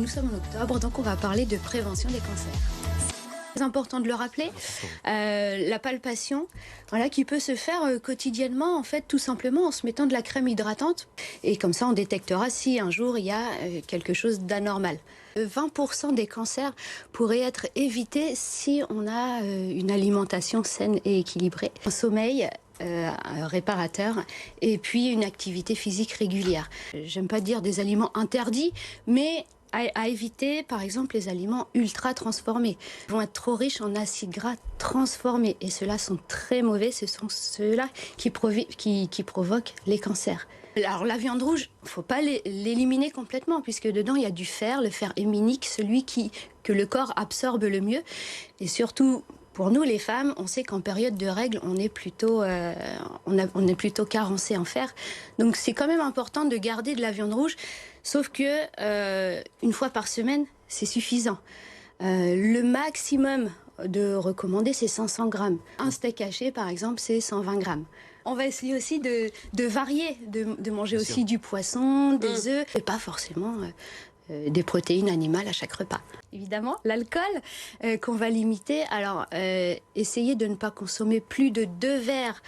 Nous sommes en octobre, donc on va parler de prévention des cancers. C'est important de le rappeler, la palpation, voilà, qui peut se faire quotidiennement, en fait, tout simplement en se mettant de la crème hydratante. Et comme ça, on détectera si un jour il y a quelque chose d'anormal. 20% des cancers pourraient être évités si on a une alimentation saine et équilibrée, un sommeil réparateur et puis une activité physique régulière. J'aime pas dire des aliments interdits, mais à éviter, par exemple, les aliments ultra transformés. Ils vont être trop riches en acides gras transformés. Et ceux-là sont très mauvais. Ce sont ceux-là qui provoquent les cancers. Alors la viande rouge, il ne faut pas l'éliminer complètement, puisque dedans, il y a du fer, le fer héminique, celui que le corps absorbe le mieux. Et surtout, pour nous, les femmes, on sait qu'en période de règles, on est plutôt carencé en fer. Donc c'est quand même important de garder de la viande rouge. Sauf que une fois par semaine, c'est suffisant. Le maximum de recommandé, c'est 500 grammes. Un steak haché, par exemple, c'est 120 grammes. On va essayer aussi de varier, de manger aussi du poisson, des œufs, et pas forcément des protéines animales à chaque repas. Évidemment, l'alcool qu'on va limiter. Alors, essayez de ne pas consommer plus de 2 verres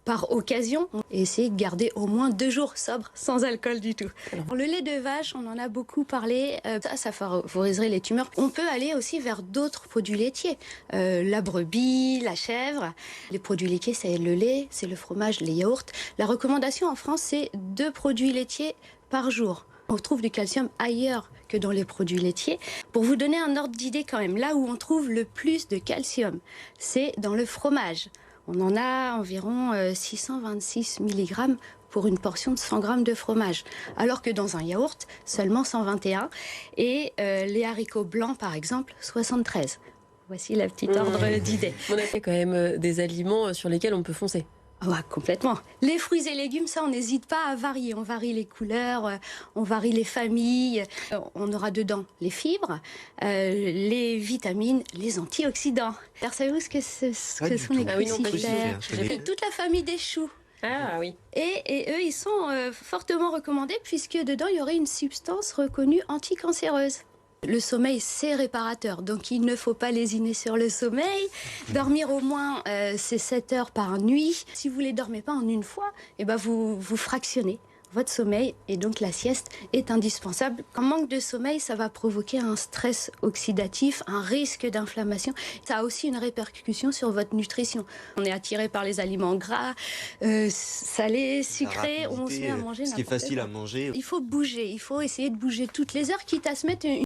par occasion, et essayer de garder au moins 2 jours sobres, sans alcool du tout. Le lait de vache, on en a beaucoup parlé, ça favoriserait les tumeurs. On peut aller aussi vers d'autres produits laitiers, la brebis, la chèvre. Les produits laitiers, c'est le lait, c'est le fromage, les yaourts. La recommandation en France, c'est 2 produits laitiers par jour. On trouve du calcium ailleurs que dans les produits laitiers. Pour vous donner un ordre d'idée quand même, là où on trouve le plus de calcium, c'est dans le fromage. On en a environ 626 mg pour une portion de 100 g de fromage, alors que dans un yaourt, seulement 121. Et les haricots blancs, par exemple, 73. Voici la petite ordre d'idée. On a quand même des aliments sur lesquels on peut foncer. Ouais, complètement. Les fruits et légumes, ça, on n'hésite pas à varier. On varie les couleurs, on varie les familles. On aura dedans les fibres, les vitamines, les antioxydants. Alors, savez-vous ce que sont les crucifères? Toute la famille des choux. Ah oui. Et eux, ils sont fortement recommandés puisque dedans, il y aurait une substance reconnue anticancéreuse. Le sommeil, c'est réparateur, donc il ne faut pas lésiner sur le sommeil. Dormir au moins c'est 7 heures par nuit. Si vous ne les dormez pas en une fois, eh ben vous fractionnez votre sommeil et donc la sieste est indispensable. Un manque de sommeil, ça va provoquer un stress oxydatif, un risque d'inflammation. Ça a aussi une répercussion sur votre nutrition. On est attiré par les aliments gras, salés, sucrés, on se met à manger. Ce qui est facile à manger. Il faut bouger, il faut essayer de bouger toutes les heures, quitte à se mettre